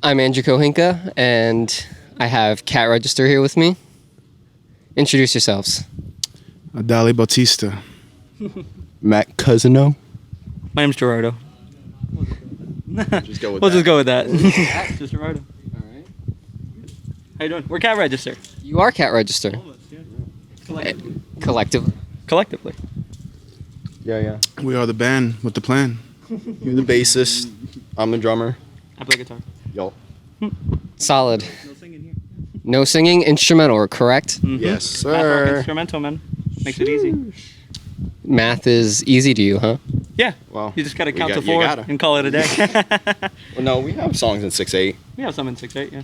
I'm Andrew Kohinka, and I have Cat Register here with me. Introduce yourselves. Adali Bautista. Matt Cousino. My name's Gerardo. Just go with We'll that. just go with that. Just Gerardo. All right. How you doing? We're Cat Register. You are Cat Register. Collectively. Collectively. Yeah. We are the band with the plan. You're the bassist. I'm the drummer. I play guitar. Yo. Solid. No singing here. No singing, instrumental, correct? Yes, Math rock sir. instrumental, man. Makes it easy. Math is easy to you, huh? Yeah. Well, You just gotta we count got- to you 4 gotta. and call it a day. Well, no, we have songs in 6/8. We have some in 6/8, yeah.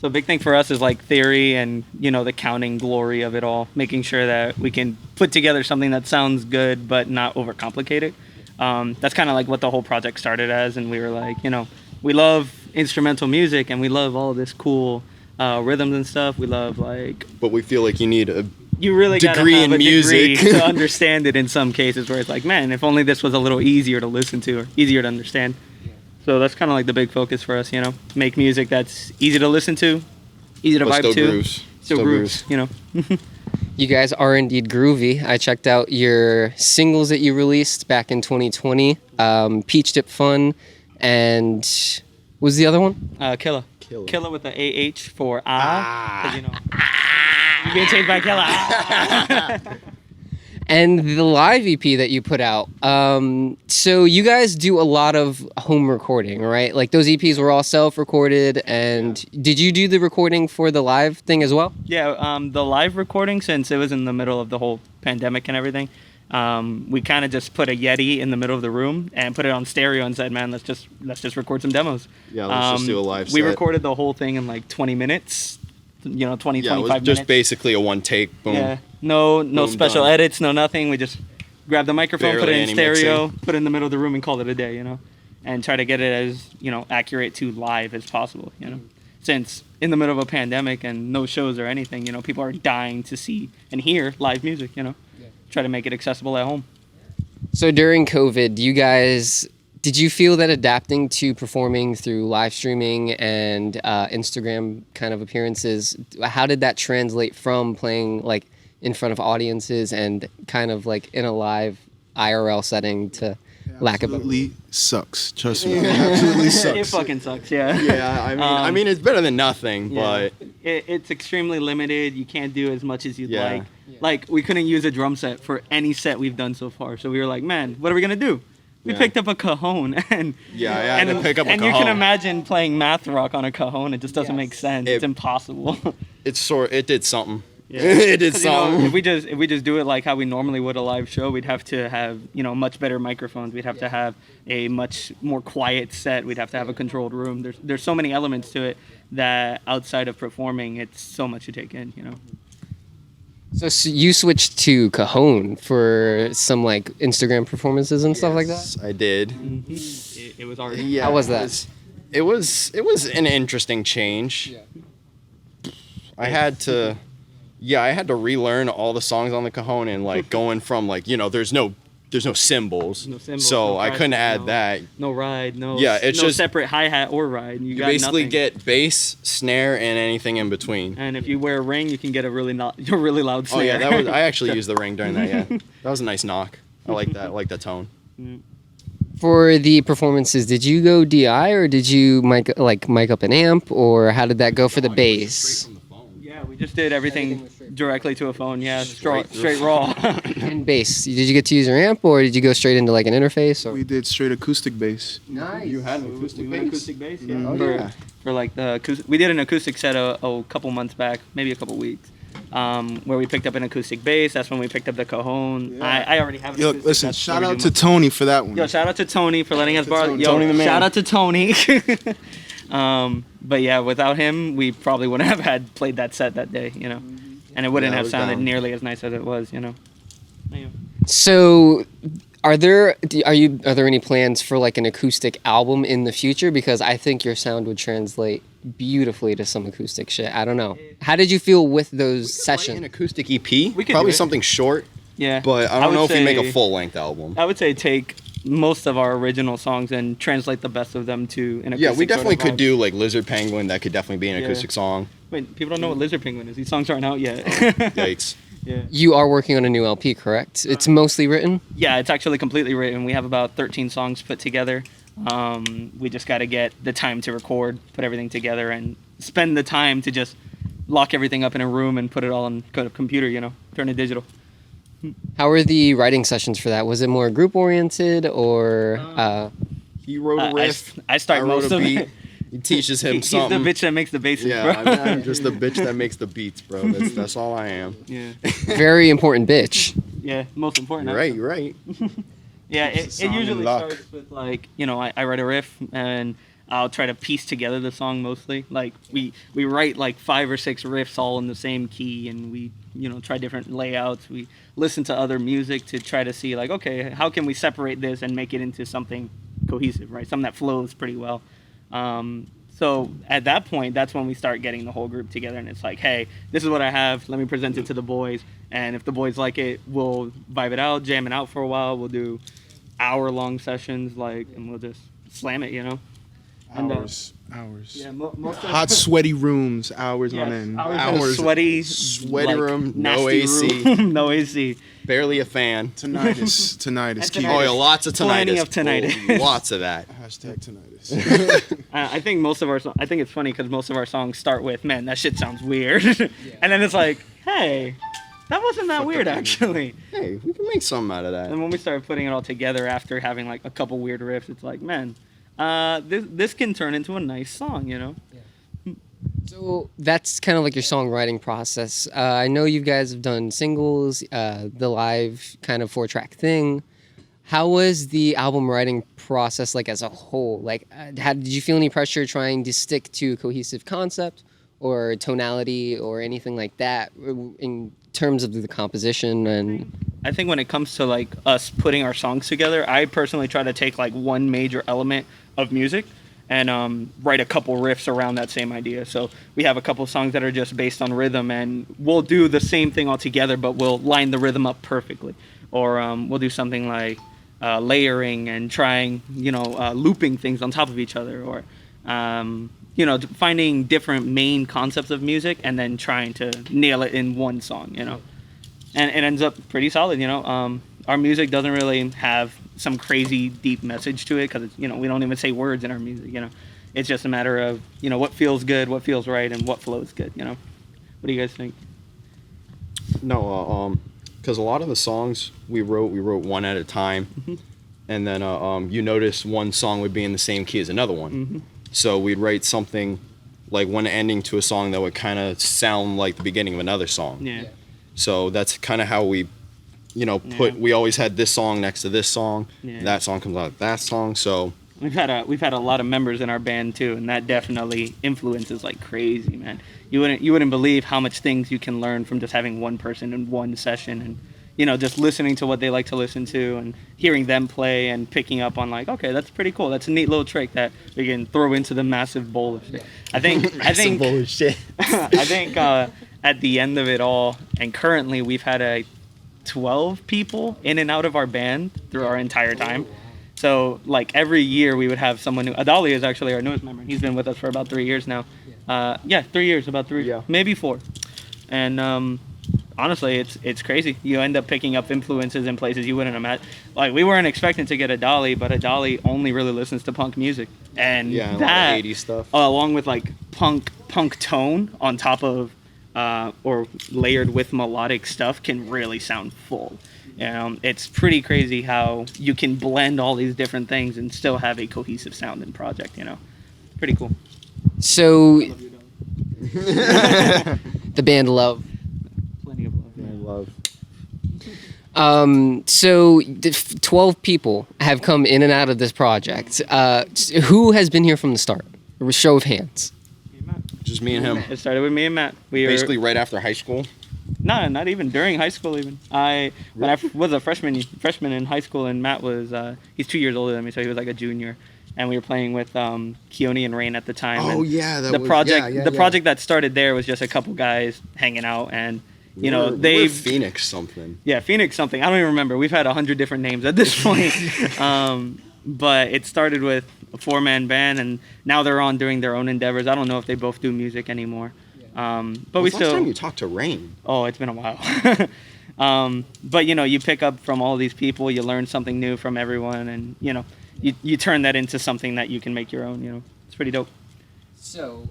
So a big thing for us is like theory and, the counting glory of it all, making sure that we can put together something that sounds good but not overcomplicate it. That's kind of like what the whole project started as, and we were like, we love instrumental music and we love all this cool rhythms and stuff. We love But we feel like you need a you really gotta degree have in a music. degree to understand it in some cases where it's like, man, if only this was a little easier to listen to or easier to understand. So that's kind of like the big focus for us, make music that's easy to listen to, easy to but vibe still to, grooves. still grooves, You guys are indeed groovy. I checked out your singles that you released back in 2020, Peach Dip Fun, and what was the other one? Killa. Killa. Killa with the AH for ah. 'Cause, you're being chased by Killa. And the live EP that you put out. So you guys do a lot of home recording, right? Like those EPs were all self-recorded, and did you do the recording for the live thing as well? Yeah, the live recording, since it was in the middle of the whole pandemic and everything, we kind of just put a Yeti in the middle of the room and put it on stereo and said, man, let's just record some demos. Yeah, let's just do a live We set. recorded the whole thing in like 20 minutes, 20, Yeah, it 25 was minutes. just basically a one take. Boom. Yeah, no Boom, special done. edits, no nothing. We just grabbed the microphone, put Barely it in any stereo, mixing. put it in the middle of the room and called it a day, and try to get it as, accurate to live as possible, Since in the middle of a pandemic and no shows or anything, people are dying to see and hear live music, Try to make it accessible at home. So during COVID, did you feel that adapting to performing through live streaming and Instagram kind of appearances, how did that translate from playing like in front of audiences and kind of like in a live IRL setting to lack of Absolutely sucks. Trust me. It absolutely It sucks. fucking sucks, yeah. Yeah, I mean, it's better than nothing, Yeah. but It's extremely limited. You can't do as much as you'd Yeah. like. Like, we couldn't use a drum set for any set we've done so far. So we were like, man, what are we going to do? We Yeah. picked up a cajon. And yeah, I had to pick up a and you can cajon. imagine playing math rock on a cajon. It just doesn't make sense. It's impossible. It did something. Yeah. It did 'Cause, something. if we just do it like how we normally would a live show, we'd have to have much better microphones. We'd have to have a much more quiet set. We'd have to have a controlled room. There's so many elements to it that outside of performing, it's so much to take in. So you switched to Cajon for some like Instagram performances and stuff like that? Yes, I did. It was already. Yeah, How was that? It was an interesting change. I had to relearn all the songs on the cajon and like going from like there's no cymbals, No cymbals, so no I couldn't crashes, add no- that. No ride, no. Yeah, it's no just- separate hi hat or ride. You got Basically nothing. get bass, snare, and anything in between. And if you wear a ring, you can get a really loud snare. Oh yeah, I actually used the ring during that. Yeah, that was a nice knock. I like that. I like the tone. For the performances, did you go DI or did you mic up an amp, or how did that go for the bass? Yeah, we just did everything directly to a phone. Yeah, Straight straight raw. And bass, did you get to use your amp or did you go straight into like an interface? Or? We did straight acoustic bass. Nice. You had an acoustic We went bass. acoustic bass. Yeah. Oh, for, yeah. for like the we did an acoustic set a couple months back, maybe a couple weeks. Where we picked up an acoustic bass. That's when we picked up the cajon. Yeah. I already have an Yo, acoustic. listen, That's shout what we out do to Tony for that one. Yo, shout out to Tony for letting us borrow. Tony. Yo, Tony the man. shout out to Tony. But yeah, without him, we probably wouldn't have had played that set that day, and it wouldn't Yeah, I have was sounded down. nearly as nice as it was, Yeah. So, are there any plans for like an acoustic album in the future? Because I think your sound would translate beautifully to some acoustic shit. I don't know. How did you feel with those Write an sessions? acoustic EP. We could do Probably it. something short, Yeah. but I don't would know if you make say- a full length album. I would say take most of our original songs and translate the best of them to an acoustic. Yeah, we definitely sort of could do like Lizard Penguin. That could definitely be an acoustic song. Wait, people don't know what Lizard Penguin is. These songs aren't out yet. Yikes. Yeah. You are working on a new LP, correct? It's mostly written? Yeah, it's actually completely written. We have about 13 songs put together. We just got to get the time to record, put everything together, and spend the time to just lock everything up in a room and put it all on a computer, turn it digital. How were the writing sessions for that? Was it more group oriented or? He wrote a riff. I start wrote most a of beat. it. He teaches him He's something. the bitch that makes the bases, Yeah, bro. I'm just the bitch that makes the beats, bro. That's all I am. Yeah, Very important bitch. yeah, most important. You're right. You're right. Yeah, it Song usually and luck. starts with like, I write a riff and I'll try to piece together the song mostly. Like we write like 5 or 6 riffs all in the same key, and we try different layouts. We listen to other music to try to see like, okay, how can we separate this and make it into something cohesive, right? Something that flows pretty well. So at that point, that's when we start getting the whole group together, and it's like, hey, this is what I have. Let me present it to the boys, and if the boys like it, we'll vibe it out, jam it out for a while. We'll do hour-long sessions, and we'll just slam it, And, Hours. Yeah, most of Hot, sweaty rooms, hours yes, on end. hours in a Sweaty room, no nasty AC. room, no AC. Barely a fan. Tinnitus. And Keep Oh, yeah, lots of tinnitus. Plenty of tinnitus. Oh, lots of that. Hashtag tinnitus. I think I think it's funny because most of our songs start with, man, that shit sounds weird. And then it's like, hey, that wasn't that weird, actually. Hey, we can make something out of that. And when we started putting it all together after having like a couple weird riffs, it's like, man, this can turn into a nice song, So that's kind of like your songwriting process. I know you guys have done singles, the live kind of 4-track thing. How was the album writing process like as a whole? Like, did you feel any pressure trying to stick to a cohesive concept or tonality or anything like that in terms of the composition? And I think when it comes to like us putting our songs together, I personally try to take like one major element of music and write a couple riffs around that same idea. So we have a couple songs that are just based on rhythm, and we'll do the same thing all together, but we'll line the rhythm up perfectly. Or we'll do something like layering and trying, looping things on top of each other, or finding different main concepts of music and then trying to nail it in one song, And it ends up pretty solid, Our music doesn't really have some crazy deep message to it because, we don't even say words in our music, It's just a matter of, what feels good, what feels right, and what flows good, What do you guys think? No, because a lot of the songs we wrote one at a time, and then you notice one song would be in the same key as another one. So we'd write something like one ending to a song that would kind of sound like the beginning of another song. Yeah. So that's kind of how we, we always had this song next to this song. Yeah. That song comes out of that song. So We've had a lot of members in our band too, and that definitely influences like crazy, man. You wouldn't believe how much things you can learn from just having one person in one session, and just listening to what they like to listen to and hearing them play and picking up on like, okay, that's pretty cool. That's a neat little trick that we can throw into the massive bowl of shit. I think bowl of shit. I think at the end of it all, and currently we've had 12 people in and out of our band through our entire time. So like every year we would have someone new. Adali is actually our newest member. He's been with us for about 3 years now. 3 years, about 3, Yeah. maybe 4. And honestly, it's crazy. You end up picking up influences in places you wouldn't imagine. Like we weren't expecting to get Adali, but Adali only really listens to punk music, and Yeah, a lot of that 80s stuff. along with like punk tone on top of or layered with melodic stuff can really sound full. It's pretty crazy how you can blend all these different things and still have a cohesive sound and project. Pretty cool. so the band Love. Plenty of love. Love. So 12 people have come in and out of this project. Who has been here from the start? A show of hands. Just me and him. It started with me and Matt. We Basically right after high school. No, not even during high school. When I was a freshman in high school, and Matt was he's 2 years older than me, so he was like a junior, and we were playing with Keone and Rain at the time. Oh, and yeah, the project that started there was just a couple guys hanging out, and We're Phoenix something. Yeah, Phoenix something. I don't even remember. We've had 100 different names at this point. But it started with a 4-man band, and now they're on doing their own endeavors. I don't know if they both do music anymore. But we still. Last time you talked to Rain? Oh, it's been a while. But you pick up from all these people. You learn something new from everyone, and you turn that into something that you can make your own. It's pretty dope. So,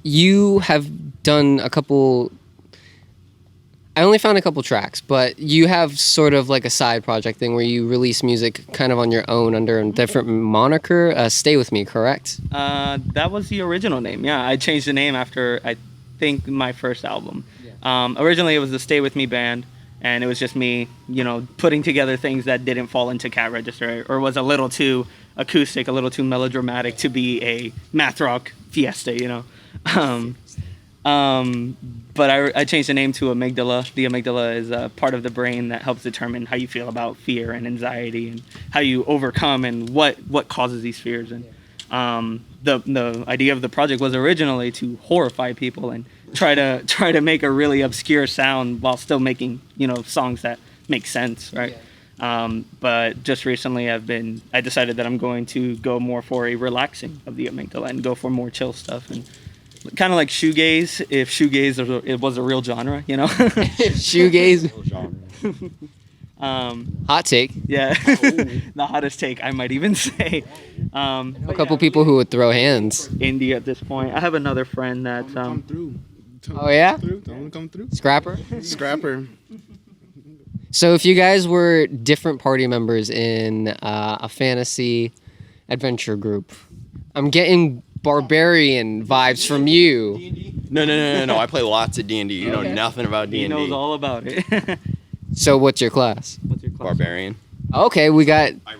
you have done a couple. I only found a couple tracks, but you have sort of like a side project thing where you release music kind of on your own under a different moniker. Stay With Me, correct? That was the original name. Yeah, I changed the name after I think my first album. Yeah. Originally, it was the Stay With Me band, and it was just me, putting together things that didn't fall into Cat Register or was a little too acoustic, a little too melodramatic to be a math rock fiesta. But I changed the name to amygdala. The amygdala is a part of the brain that helps determine how you feel about fear and anxiety and how you overcome and what causes these fears. And the idea of the project was originally to horrify people and try to make a really obscure sound while still making songs that make sense, right? Yeah. But just recently I decided that I'm going to go more for a relaxing of the amygdala and go for more chill stuff and kind of like shoegaze, if shoegaze it was a real genre, Shoegaze. Hot take. Yeah, the hottest take I might even say. A couple people who would throw hands. Indie at this point. I have another friend that. Come through. Oh yeah. Don't come through. Scrapper. Scrapper. So if you guys were different party members in a fantasy adventure group, I'm getting barbarian vibes from you. No. I play lots of D&D. You know nothing about D&D. He knows all about it. So what's your class? Barbarian. Okay, we got. I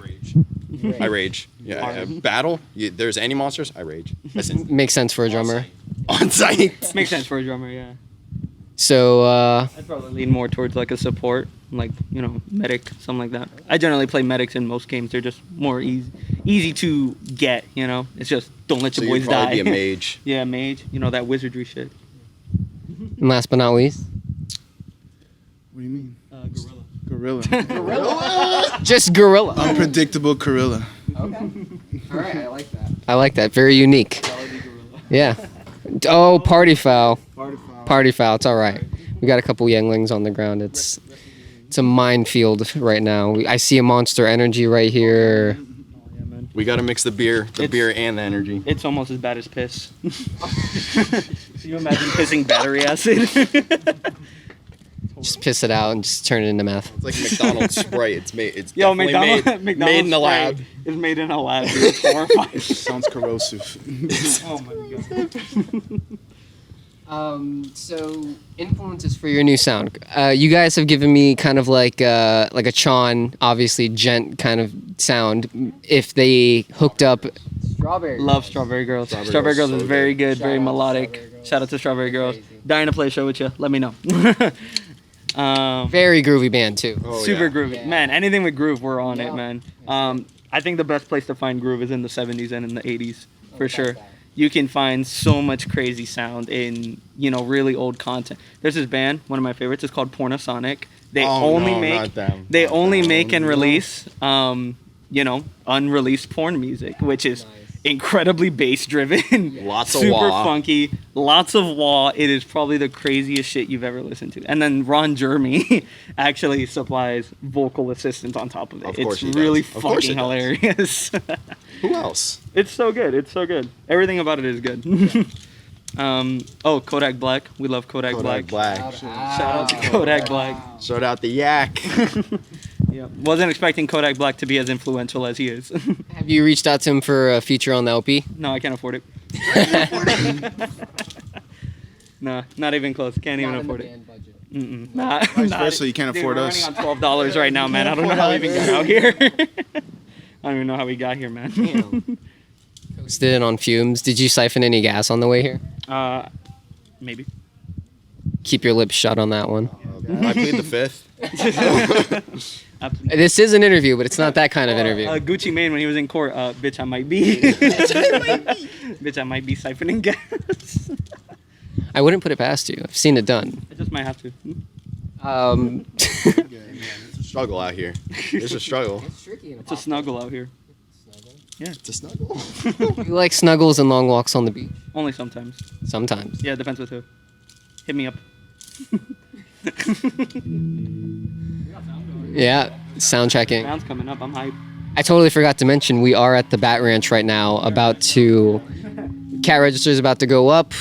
rage. Yeah. Battle. There's any monsters. I rage. Listen. Makes sense for a drummer. On site. Makes sense for a drummer, yeah. So I'd probably lean more towards like a support, like medic, something like that. I generally play medics in most games. They're just more easy to get. It's just don't let your boys you'd die. Be a mage. Yeah, mage. That wizardry shit. and last but not least, What do you mean? Gorilla. Gorilla. just gorilla. Unpredictable gorilla. Okay. All right, I like that. I like that. Very unique. Yeah. Oh, party foul. Party foul. It's all right. We got a couple younglings on the ground. It's a minefield right now. I see a Monster Energy right here. We gotta mix the beer and the energy. It's almost as bad as piss. Can you imagine pissing battery acid? Just piss it out and just turn it into meth. It's like McDonald's Sprite. It's McDonald's made in the lab. It's made in a lab. It's horrifying. Sounds corrosive. Oh my god. So influences for your new sound. You guys have given me kind of like a Chon, obviously gent kind of sound. If they hooked up, Love Strawberry Girls. Strawberry Girls is very good, very melodic. Shout out to Strawberry Girls. Dying to play a show with you. Let me know. Very groovy band too. Oh, Super yeah. groovy. Man, anything with groove, we're on it, man. I think the best place to find groove is in the 70s and in the 80s, for sure. You can find so much crazy sound in, really old content. There's this band, one of my favorites, it's called Pornosonic. They only make and release, unreleased porn music, which is incredibly bass driven, Lots of super wah. funky, lots of wah. It is probably the craziest shit you've ever listened to. And then Ron Jeremy actually supplies vocal assistance on top of it. Of course it's he really does. Of course fucking he does. hilarious. Who else? It's so good. It's so good. Everything about it is good. Kodak Black. We love Kodak Black. Shout out to Kodak Black. Shout out the Yak. Yeah. Wasn't expecting Kodak Black to be as influential as he is. Have you reached out to him for a feature on the LP? No, I can't afford it. No, not even close. Can't even afford it. Mm-mm. Vice versa, you can't afford we're us. running on $12 right now, man. I don't know how we even got out here. I don't even know how we got here, man. Toasted it on fumes. Did you siphon any gas on the way here? Maybe. Keep your lips shut on that one. I plead the fifth. This is an interview, but it's not that kind of interview. Gucci Mane, when he was in court, bitch, I might be. Bitch, I might be siphoning gas. I wouldn't put it past you. I've seen it done. I just just might have to. It's a struggle out here. It's a struggle. It's a snuggle out here. Yeah, It's a snuggle. You like snuggles and long walks on the beach? only sometimes. Sometimes. Yeah, it depends with who. Hit me up. Yeah, sound checking. Round's coming up. I'm hyped. I totally forgot to mention we are at the Bat Ranch right now, about to. Cat register is about to go up.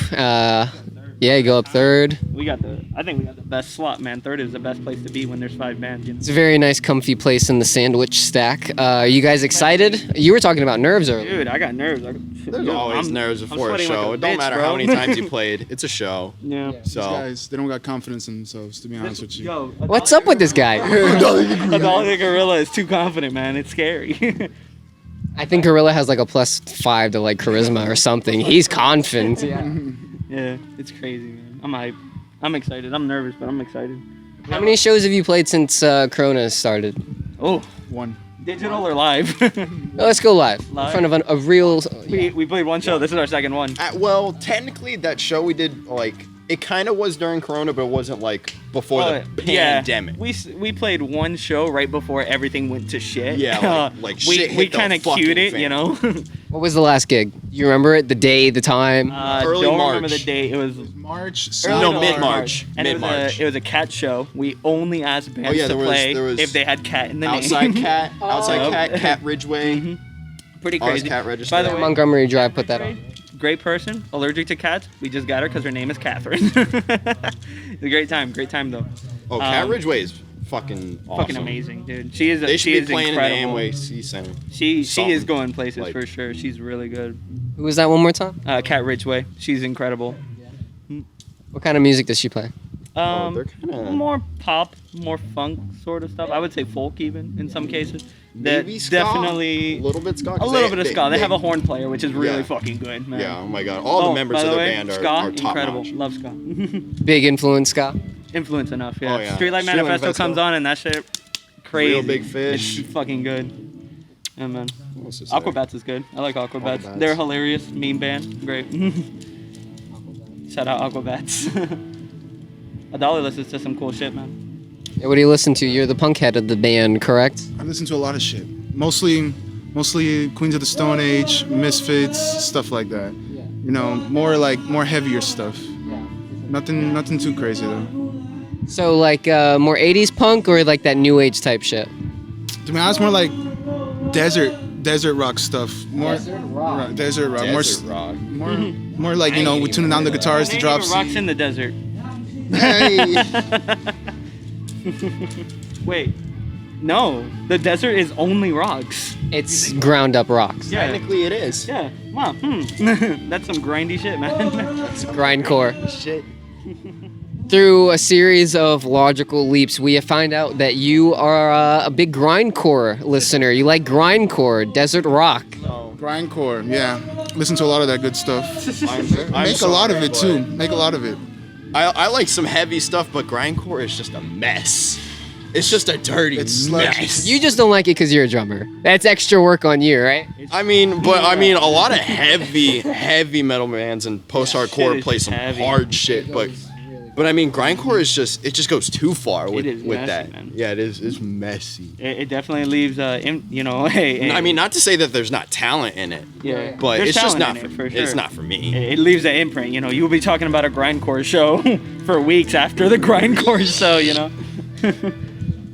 Yeah, you go up third. I think we got the best slot, man. Third is the best place to be when there's 5 bands. You know? It's a very nice, comfy place in the sandwich stack. Are you guys excited? You were talking about nerves earlier. Dude, I got nerves. There's always nerves before a sweating show. like a It don't bitch, matter bro. how many times you played. It's a show. Yeah. These So guys, they don't got confidence in themselves, to be honest with you. Yo, What's up with this guy? a Dolly Gorilla is too confident, man. It's scary. I think Gorilla has like a +5 to like charisma or something. He's confident. Yeah, it's crazy, man. I'm hyped. I'm excited. I'm nervous, but I'm excited. How many shows have you played since Corona started? Oh, One. digital or live? Let's go live. In Live? front of a real. we played one show. This is our second one. well, technically, that show we did it kind of was during Corona, but it wasn't like before the pandemic. We played one show right before everything went to shit. Yeah, like shit we hit the kind of fucking cued it, fan. you know. What was the last gig? You remember it? The day, the time? Early don't remember March. the date. It was March. early No, to mid-March. And Mid-March. it was a cat show. We only asked bands yeah, to play there was if they had cat in the Outside name. Cat, Outside Yep. Cat Ridgeway. Pretty Ours crazy. Cat Register. By the way, Montgomery Drive put that on. great person, allergic to cats. We just got her because her name is Catherine. It's a great time though. Oh, Cat Um, Ridgeway is fucking awesome. Fucking amazing, dude. She is. They should she be is playing incredible. in the AMWay Center. She is something. going places Like- for sure. She's really good. Who was that one more time? Cat Ridgeway. She's incredible. What kind of music does she play? they're kinda- More pop, more funk sort of stuff. I would say folk even in some cases. That Maybe ska. definitely A little bit ska. 'cause a little they- bit of they- ska. They have they- a horn player, which is really Yeah. fucking good, man. Yeah, oh my god. All the members by of the their way, band ska, are top incredible. notch. Love ska. Big influence, Scott. Influence enough, yeah. Oh, yeah. Streetlight Streetlight Manifesto Manifesto. comes on and that shit crazy. Real Big Fish. It's fucking good. Yeah, man. What else is there? Aquabats is good. I like Aquabats. Aquabats. They're a hilarious meme band. Great. Shout out Aquabats. Adali listens to some cool shit, man. Yeah, what do you listen to? You're the punk head of the band, correct? I listen to a lot of shit. Mostly Queens of the Stone Age, Misfits, stuff like that. You know, more heavier stuff. Nothing too crazy though. So like more 80s punk or like that new age type shit? To be honest, more like desert rock stuff. More desert rock. Desert rock. Desert rock. More like we tune down the guitars to Ain't drop even rocks C. in the desert. Hey. Wait. No, the desert is only rocks. It's ground up rocks. Yeah. Technically, it is. Yeah. Wow. That's some grindy shit, man. It's grindcore. Shit. Through a series of logical leaps, we find out that you are a big grindcore listener. You like grindcore, desert rock. Grindcore, yeah. Listen to a lot of that good stuff. Make a lot of it too. Make a lot of it. I like some heavy stuff, but grindcore is just a mess. It's just a dirty It's sludgy. mess. You just don't like it because you're a drummer. That's extra work on you, right? I mean, a lot of heavy metal bands and Shit post-hardcore is play some heavy. hard shit, but I mean, grindcore is just goes too far with is messy, that. man. Yeah, it is. It's messy. It definitely leaves, I mean, not to say that there's not talent in it, yeah. but There's it's just talent not in for it, for sure. It's not for me. It leaves an imprint, you'll be talking about a grindcore show for weeks after the grindcore show, Yeah.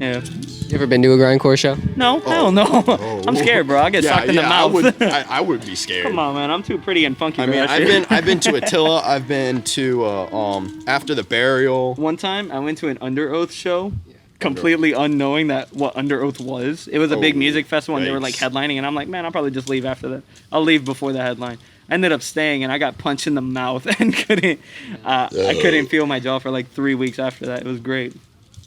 You ever been to a grindcore show? No, hell no. I'm scared, bro. I get socked in the mouth. I would be scared. Come on, man. I'm too pretty and funky I for mean, that shit. I've been to Attila. I've been to After the Burial. One time, I went to an Under Oath show, completely unknowing what Under Oath was. It was a big Oh, music festival, and they were like yikes. headlining, and I'm like, man, I'll probably just leave after that. I'll leave before the headline. I ended up staying, and I got punched in the mouth and I couldn't feel my jaw for like 3 weeks after that. It was great.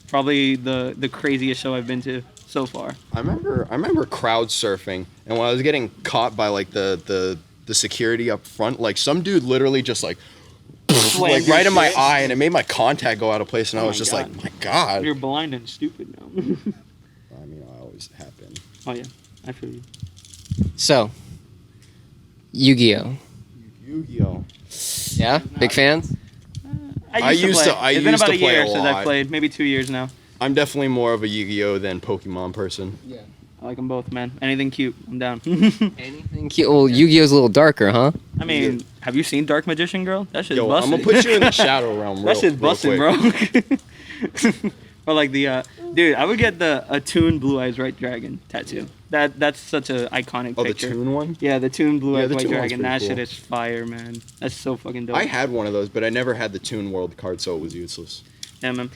Probably the craziest show I've been to so far. I remember crowd surfing, and when I was getting caught by like the security up front, like some dude literally just like Slammed your right in my shit. eye, and it made my contact go out of place, and I Oh was my just God. like, my God. You're blind and stupid now. I mean, I always have been. Oh yeah, I feel you. So, Yu-Gi-Oh. Yu-Gi-Oh. Yeah? Big fans? I used to It's been about a play year a since lot. I played, maybe 2 years now. I'm definitely more of a Yu-Gi-Oh than Pokemon person. Yeah. I like them both, man. Anything cute, I'm down. Anything cute? Well, Yu-Gi-Oh's a little darker, huh? I mean, have you seen Dark Magician Girl? That shit's Yo, busting. I'm gonna put you in the shadow realm. That shit's busting, bro. quick. Or like the dude, I would get the Toon Blue Eyes White Dragon tattoo. That's such a iconic Oh, the picture. Toon one? Yeah, the Toon Blue Yeah, Eyes the White Toon one's Dragon. pretty That cool. shit is fire, man. That's so fucking dope. I had one of those, but I never had the Toon World card, so it was useless. Yeah, man.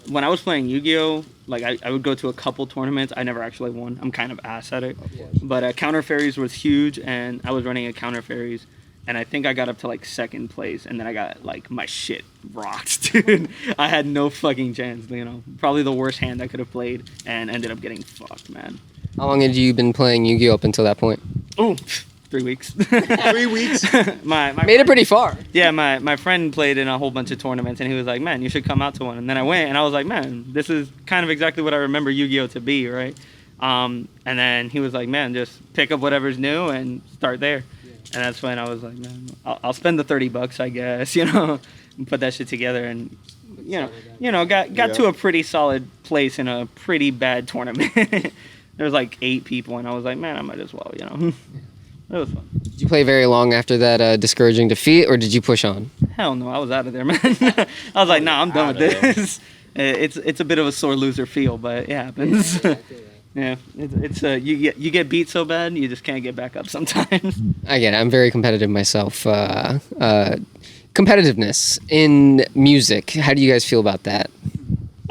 When I was playing Yu-Gi-Oh, like I would go to a couple tournaments. I never actually won. I'm kind of ass at it. But Counter Fairies was huge, and I was running a Counter Fairies, and I think I got up to like second place, and then I got like my shit rocked, dude. I had no fucking chance. You know, probably the worst hand I could have played, and ended up getting fucked, man. How long had you been playing Yu-Gi-Oh up until that point? Oh, 3 weeks. 3 weeks. my Made it pretty far. Yeah, my friend played in a whole bunch of tournaments, and he was like, man, you should come out to one. And then I went, and I was like, man, this is kind of exactly what I remember Yu-Gi-Oh to be, right? And then he was like, man, just pick up whatever's new and start there. And that's when I was like, man, I'll spend the $30, I guess, you know, and put that shit together. And, got to a pretty solid place in a pretty bad tournament. There was like 8 people, and I was like, man, I might as well, you know. It was fun. Did you play very long after that discouraging defeat, or did you push on? Hell no, I was out of there, man. I was like, nah, I'm done with this. It's a bit of a sore loser feel, but it happens. Yeah, it's you get beat so bad you just can't get back up sometimes. I get it. I'm very competitive myself. Competitiveness in music. How do you guys feel about that?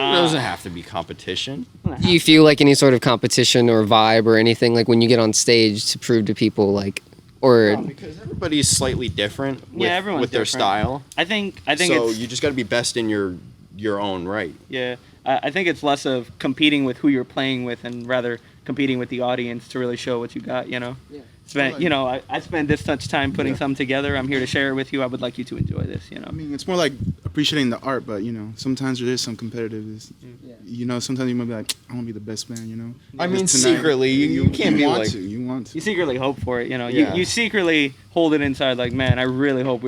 It doesn't have to be competition. Do you feel like any sort of competition or vibe or anything like when you get on stage to prove to people like, or Because everybody's slightly different with, Yeah, everyone's with their different. style. I think So it's you just got to be best in your own right. yeah. I think it's less of competing with who you're playing with, and rather competing with the audience to really show what you got. You know. Yeah. I spent this much time putting something together. I'm here to share it with you. I would like you to enjoy this. You know. I mean, it's more like appreciating the art, but sometimes there is some competitiveness. Sometimes you might be like, I want to be the best man. I mean, Just tonight, secretly, you can't be want like. to. You want to. You secretly hope for it, you know. Yeah. You secretly hold it inside, like, man, I really hope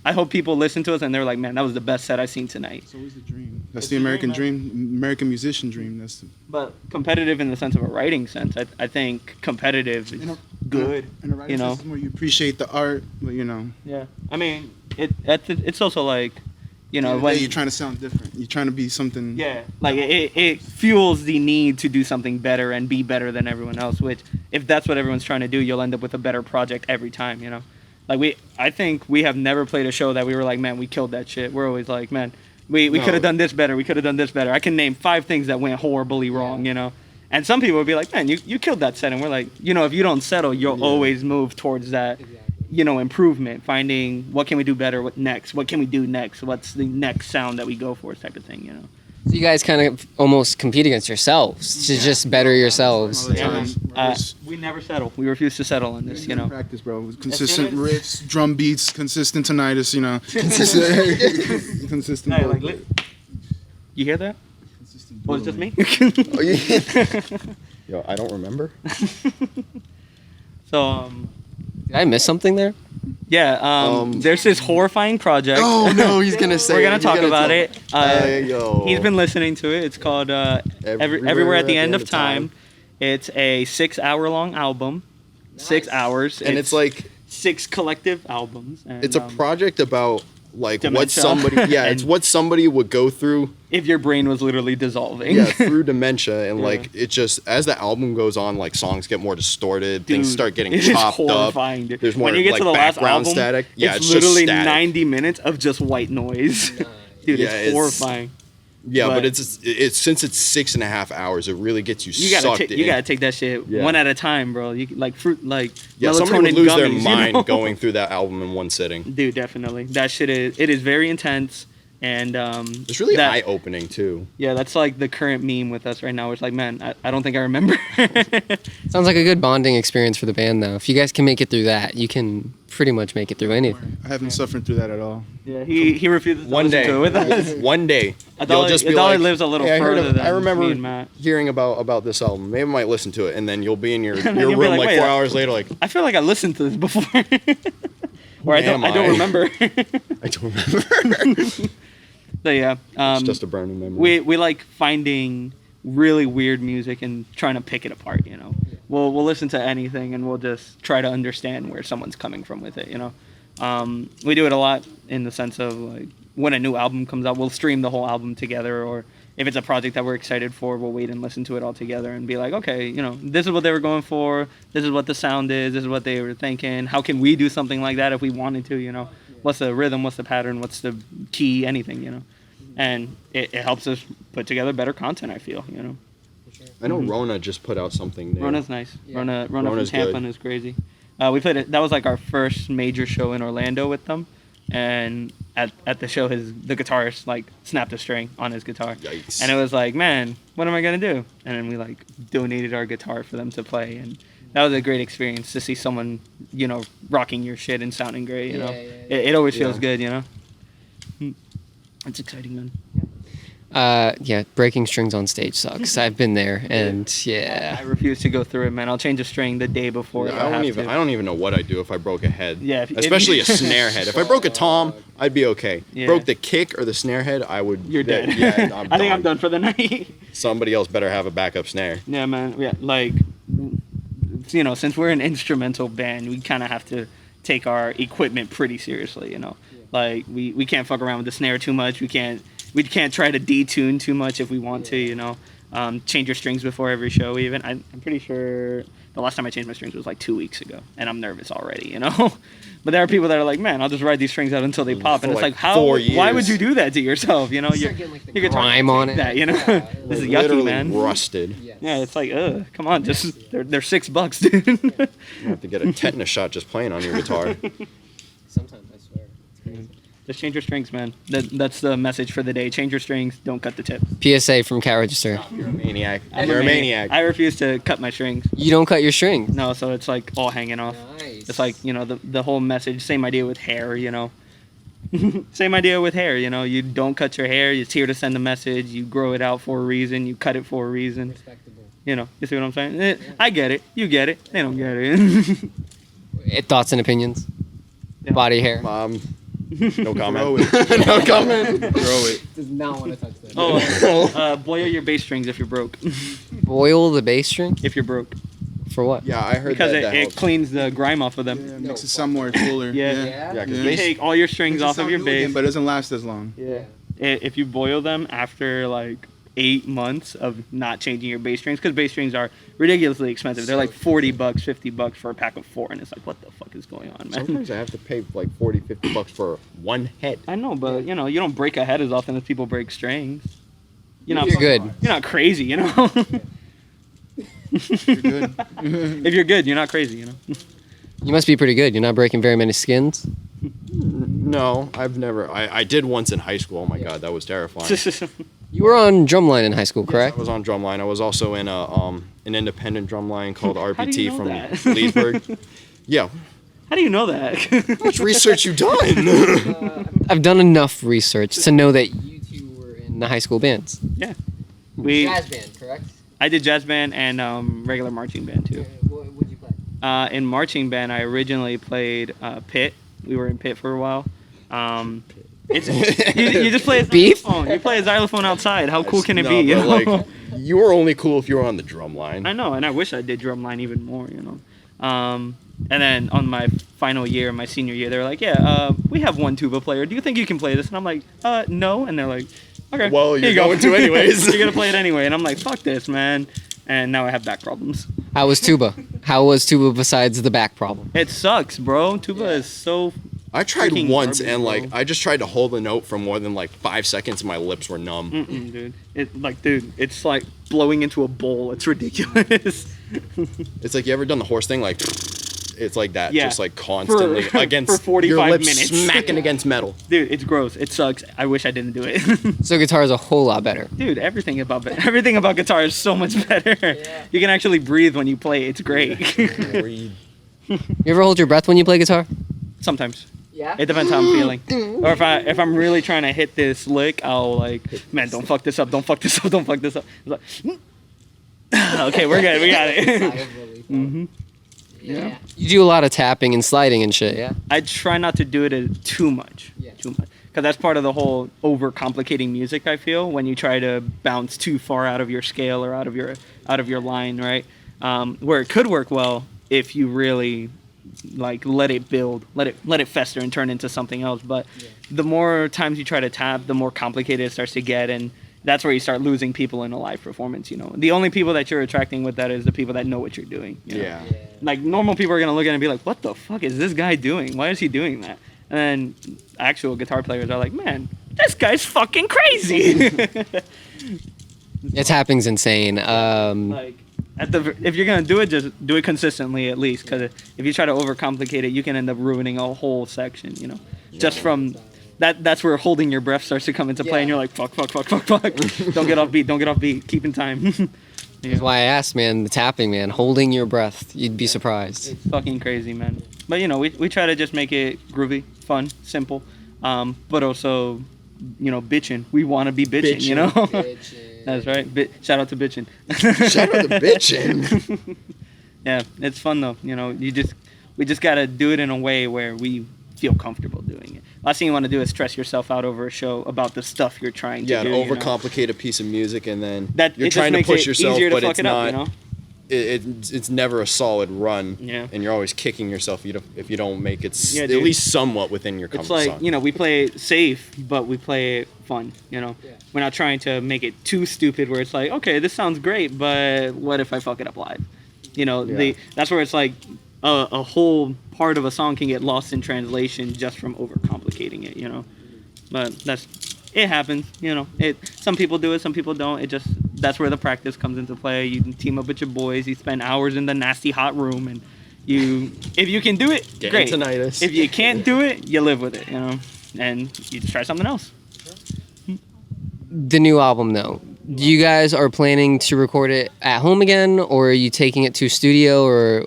I hope people listen to us and they're like, man, that was the best set I've seen tonight. It's always the dream. That's It's the the American dream, dream, American musician dream. That's the, But competitive in the sense of a writing sense, I think competitive is good. in a writing system where you appreciate the art, but Yeah. I mean, it's also like, when you're trying to sound different. You're trying to be something. yeah, like it fuels the need to do something better and be better than everyone else. Which, if that's what everyone's trying to do, you'll end up with a better project every time. Like I think we have never played a show that we were like, man, we killed that shit. We're always like, man, we could have done this better. We could have done this better. I can name 5 things that went horribly wrong. And some people would be like, man, you killed that set. And we're like, if you don't settle, you'll always move towards that. Improvement, finding what can we do better, what next, what can we do next, what's the next sound that we go for, type of thing. so you guys kind of almost compete against yourselves to just better yourselves? All the Yeah, time. man. We never settle. We refuse to settle on this. Practice, bro. Consistent soon riffs, drum beats, consistent tinnitus. Consistent. Hey, like, you hear that? consistent Was it just me? Oh, yeah. Yo, I don't remember. So, Did I miss something there? yeah, there's this horrifying project. Oh no, he's gonna say. We're gonna talk about it. Yo. He's been listening to it. It's called Everywhere at the End of Time. It's a 6-hour-long album. 6 hours. and it's like 6 collective albums. And, it's a project about like what dementia. somebody it's And- what somebody would go through if your brain was literally dissolving. through dementia, and Yeah. like it just as the album goes on, like songs get more distorted, Dude, things start getting it is chopped up. horrifying, dude. There's more when you get like to the last background album, static. Yeah, it's just literally static. 90 minutes of just white noise. Dude, Yeah, it's it's- horrifying. Yeah, but but- it's since it's 6.5 hours, it really gets you, You gotta sucked in. you gotta take that shit Yeah. one at a time, bro. You like fruit like Yeah, melatonin somebody would lose gummies, their you mind know? going through that album in one sitting. Dude, definitely. That shit is very intense, and It's really that- eye-opening too. yeah, that's like the current meme with us right now. It's like, man, I don't think I remember. Sounds like a good bonding experience for the band, though. If you guys can make it through that, you can pretty much make it through anything. I haven't suffered through that at all. Yeah, he refuses to One listen day, to it with us. one day, Adali you'll just be like, lives a little "Hey, further than I remember me and Matt. hearing about this album. Maybe I might listen to it, and then you'll be in your then your you'll be room like, like "Wait, 4 hours later, like I feel like I listened to this before. Or I am don't I? remember. I don't remember. So yeah, It's just a burning memory. we like finding really weird music and trying to pick it apart. You know, we'll listen to anything and we'll just try to understand where someone's coming from with it. You know, we do it a lot in the sense of like when a new album comes out, we'll stream the whole album together, or if it's a project that we're excited for, we'll wait and listen to it all together and be like, okay, you know, this is what they were going for, this is what the sound is, this is what they were thinking. How can we do something like that if we wanted to? You know, what's the rhythm, what's the pattern, what's the key, anything. You know. And it helps us put together better content, I feel, you know. I know Rona just put out something new. Rona's nice. Yeah. Rona from Rona's Tampa good. is crazy. We played it. That was like our first major show in Orlando with them. And at the show, the guitarist like snapped a string on his guitar. Yikes. And it was like, man, what am I gonna do? And then we like donated our guitar for them to play, and that was a great experience to see someone, you know, rocking your shit and sounding great. You know, it always feels good. You know. It's exciting, man. Yeah, breaking strings on stage sucks. I've been there, and yeah. I refuse to go through it, man. I'll change a string the day before. I don't even know what I'd do if I broke a head. Yeah, especially a snare head. If I broke a tom, I'd be okay. Yeah. Broke the kick or the snare head, I would. You're dead. Yeah, I think I'm done for the night. Somebody else better have a backup snare. Yeah, man. Yeah, like, you know, since we're an instrumental band, we kind of have to take our equipment pretty seriously. You know, like we can't fuck around with the snare too much. We can't try to detune too much if we want to, you know. Change your strings before every show even. I'm pretty sure the last time I changed my strings was like 2 weeks ago, and I'm nervous already, you know. But there are people that are like, man, I'll just ride these strings out until they pop, and it's like, how? 4 years. Why would you do that to yourself? You know, you're grime on it. that, you know. This is yucky, Literally man. rusted. Yeah, it's like, come on, just they're $6, dude. You have to get a tetanus shot just playing on your guitar. Sometimes, I swear. It's crazy. Just change your strings, man. That's the message for the day. Change your strings. Don't cut the tips. PSA from Cat Register. You're a maniac. I'm You're a maniac. I refuse to cut my strings. You don't cut your strings. No, so it's like all hanging off. Nice. It's like, you know, the whole message. Same idea with hair, you know. Same idea with hair, you know. You don't cut your hair. It's here to send a message. You grow it out for a reason. You cut it for a reason. Respectable. You know, you see what I'm saying? I get it. You get it. They don't get it. Thoughts and opinions? Yeah. Body hair? No comment. Throw it. No comment. Throw it. Does not want to touch that. Boil your bass strings if you're broke. Boil the bass string? If you're broke. For what? Yeah, I heard Because that. it cleans the grime off of them. Yeah, makes it sound more cooler. Yeah. Yeah, 'cause Yeah. bass- Take all your strings Makes it off of sound your new again, bass. but it doesn't last as long. Yeah. If you boil them after like 8 months of not changing your bass strings, because bass strings are ridiculously expensive. They're like $40, $50 for a pack of 4, and it's like, what the fuck is going on, man? Sometimes I have to pay like $40-$50 for one head. I know, but you know, you don't break a head as often as people break strings. You're not You're good. You're not crazy, you know. You're good. If you're good, you're not crazy, you know. You must be pretty good. You're not breaking very many skins. No, I've never. I did once in high school. Oh my god, that was terrifying. You were on drumline in high school, correct? I was on drumline. I was also in an independent drumline called How do RPT you know from that? Leesburg. Yeah. How do you know that? How much research you done? I've done enough research to know that you two were in the high school bands. Yeah. Jazz band, correct? I did jazz band and regular marching band too. What would you play? In marching band, I originally played Pit. We were in Pit for a while. It's you just play a Beef? xylophone. You play a xylophone outside. How cool can it No, be? You but, know? like, you were only cool if you were on the drum line. I know, and I wish I did drumline even more. You know. And then on my final year, my senior year, they were like, "Yeah, we have one tuba player. Do you think you can play this?" And I'm like, "No." And they're like, "Okay, Well, here you're you going to anyways. You're gonna play it anyway." And I'm like, "Fuck this, man." And now I have back problems. How was tuba? How was tuba besides the back problem? It sucks, bro. Tuba is so. I tried Freaking once garbage, and like bro. I just tried to hold a note for more than like 5 seconds and my lips were numb. Dude. It's like blowing into a bowl. It's ridiculous. It's like, you ever done the horse thing? Like, it's like that, Yeah. just like constantly For against 45 your lips minutes. smacking against metal. Dude, it's gross. It sucks. I wish I didn't do it. So guitar is a whole lot better. Dude, everything about guitar is so much better. You can actually breathe when you play. It's great. You ever hold your breath when you play guitar? Sometimes. Yeah. It depends how I'm feeling. Or if I'm really trying to hit this lick, I'll like, man, don't fuck this up. Don't fuck this up. Don't fuck this up. It's like, okay, we're good. We got it. Yeah. You do a lot of tapping and sliding and shit, yeah? I try not to do it too much. Too much. Because that's part of the whole overcomplicating music, I feel, when you try to bounce too far out of your scale or out of your line, right? Where it could work well if you really like let it build, let it fester and turn into something else. But the more times you try to tap, the more complicated it starts to get, and that's where you start losing people in a live performance. You know, the only people that you're attracting with that is the people that know what you're doing. You know? Yeah. Like normal people are gonna look at it and be like, "What the fuck is this guy doing? Why is he doing that?" And then actual guitar players are like, "Man, this guy's fucking crazy." Tapping's insane. Like, if you're gonna do it, just do it consistently at least. Because if you try to overcomplicate it, you can end up ruining a whole section. You know, just from that. That's where holding your breath starts to come into play, and you're like, "Fuck." Don't get off beat. Keep in time. That's why I asked, man, the tapping, man, holding your breath. You'd be surprised. It's fucking crazy, man. But you know, we try to just make it groovy, fun, simple, but also, you know, bitchin'. We want to be bitchin', you know. That's right. Shout out to bitchin'. Shout out to bitchin'. Yeah, it's fun though. You know, we just gotta do it in a way where we feel comfortable doing it. Last thing you want to do is stress yourself out over a show about the stuff you're trying to do. Yeah, overcomplicate a piece of music, and then that you're trying to push yourself, but it's not. You know? It's never a solid run, and you're always kicking yourself if you don't make it at least somewhat within your comfort zone. It's like, you know, we play it safe, but we play it fun, you know? We're not trying to make it too stupid where it's like, okay, this sounds great, but what if I fuck it up live? You know, that's where it's like a whole part of a song can get lost in translation just from overcomplicating it, you know? But it happens, you know. Some people do it, some people don't. That's where the practice comes into play. You team up with your boys, you spend hours in the nasty hot room, and if you can do it, great. Tinnitus. If you can't do it, you live with it, you know, and you just try something else. The new album, though, you guys are planning to record it at home again, or are you taking it to studio, or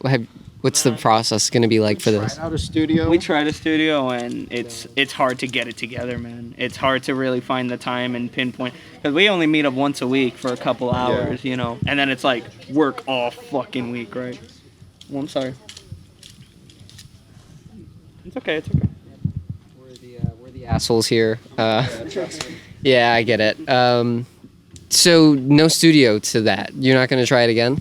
what's the process going to be like for this? Out of studio. We tried a studio, and it's hard to get it together, man. It's hard to really find the time and pinpoint, because we only meet up once a week for a couple hours, you know, and then it's like work all fucking week, right? Well, I'm sorry. It's okay. We're the assholes here. Yeah, I get it. So no studio to that. You're not going to try it again?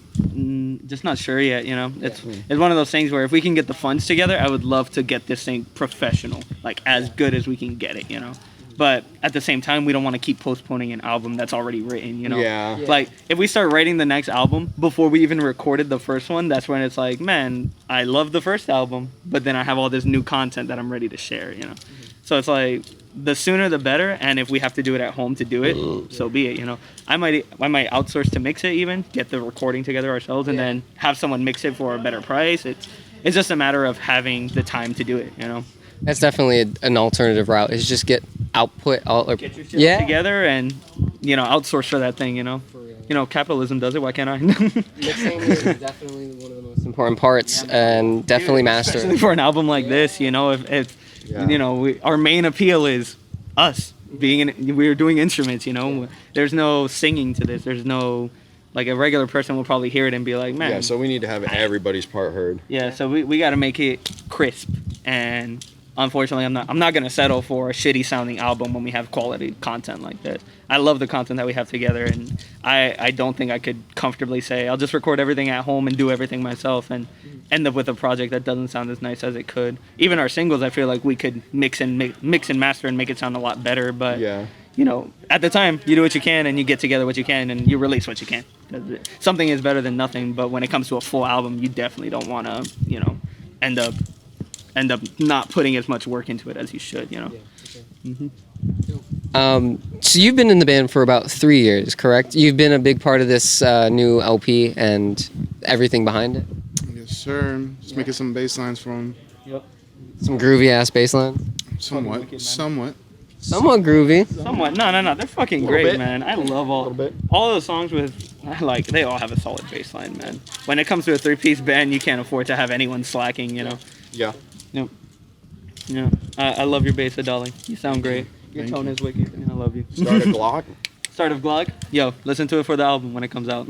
Just not sure yet, you know. It's one of those things where if we can get the funds together, I would love to get this thing professional, like as good as we can get it, you know. But at the same time, we don't want to keep postponing an album that's already written, you know. Yeah. Like if we start writing the next album before we even recorded the first one, that's when it's like, man, I love the first album, but then I have all this new content that I'm ready to share, you know. So it's like, the sooner the better, and if we have to do it at home to do it, so be it, you know. I might outsource to mix it, even get the recording together ourselves, and then have someone mix it for a better price. It's just a matter of having the time to do it, you know. That's definitely an alternative route, is just get output get your shit together and, you know, outsource for that thing, you know. You know, capitalism does it, why can't I? Mixing is definitely one of the most important parts, and definitely master Especially it. for an album like this, you know, if you know, our main appeal is us we're doing instruments, you know. There's no singing to this. There's no, like, a regular person will probably hear it and be like, man. Yeah, so we need to have everybody's part heard. Yeah, so we got to make it crisp, and unfortunately, I'm not gonna settle for a shitty sounding album when we have quality content like this. I love the content that we have together, and I don't think I could comfortably say I'll just record everything at home and do everything myself and end up with a project that doesn't sound as nice as it could. Even our singles, I feel like we could mix and master and make it sound a lot better. But you know, at the time, you do what you can and you get together what you can and you release what you can. Something is better than nothing, but when it comes to a full album, you definitely don't want to, you know, end up not putting as much work into it as you should, you know. So you've been in the band for about 3 years, correct? You've been a big part of this new LP and everything behind it? Yes, sir. Just making some bass lines for him. Yep. Some groovy ass bass line? Somewhat. Somewhat groovy. Somewhat. No. They're fucking great, man. I love all the songs they all have a solid bass line, man. When it comes to a 3-piece band, you can't afford to have anyone slacking, you know. Yeah. Nope. Yeah. I love your bass, Adali. You sound great. Your tone is wicked, and I love you. Start a Glock. Start of Glock? Yo, listen to it for the album when it comes out.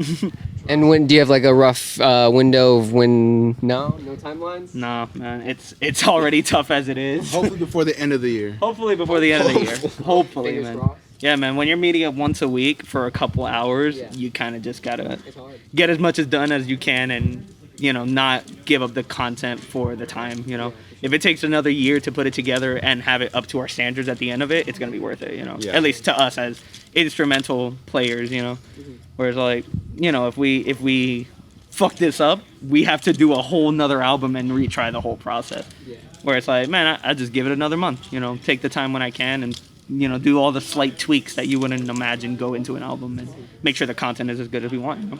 And when do you have like a rough window of when? No timelines. No, man, it's already tough as it is. Hopefully before the end of the year. Hopefully before the end of the year. Hopefully, Fingers man. crossed. Yeah, man. When you're meeting up once a week for a couple hours, Yeah. you kind of just gotta It's hard. get as much as done as you can, and not give up the content for the time. If it takes another year to put it together and have it up to our standards at the end of it, it's gonna be worth it. Yeah. At least to us as instrumental players. Whereas like if we fuck this up, we have to do a whole nother album and retry the whole process. Yeah. Where it's like, man, I just give it another month. Take the time when I can and do all the slight tweaks that you wouldn't imagine go into an album and make sure the content is as good as we want.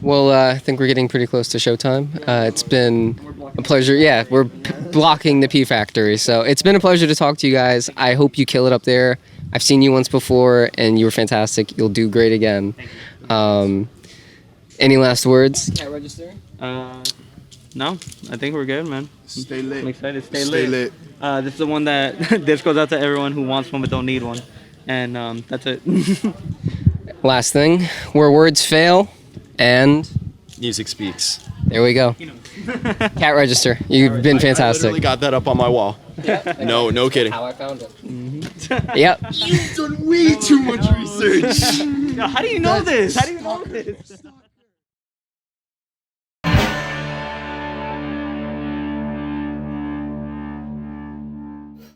Well, I think we're getting pretty close to showtime. It's been a pleasure. Yeah, we're blocking the P Factory. So it's been a pleasure to talk to you guys. I hope you kill it up there. I've seen you once before, and you were fantastic. You'll do great again. Any last words? Cat register? No, I think we're good, man. Stay lit. I'm excited. Stay Stay lit. lit. This is the one that this goes out to everyone who wants one but don't need one. And that's it. Last thing, where words fail, and Music speaks. there we go. Cat register. You've been I fantastic. literally got that up on my wall. No kidding. How I found it. Yep. You've done way too much research. How do you know this? How do you know this?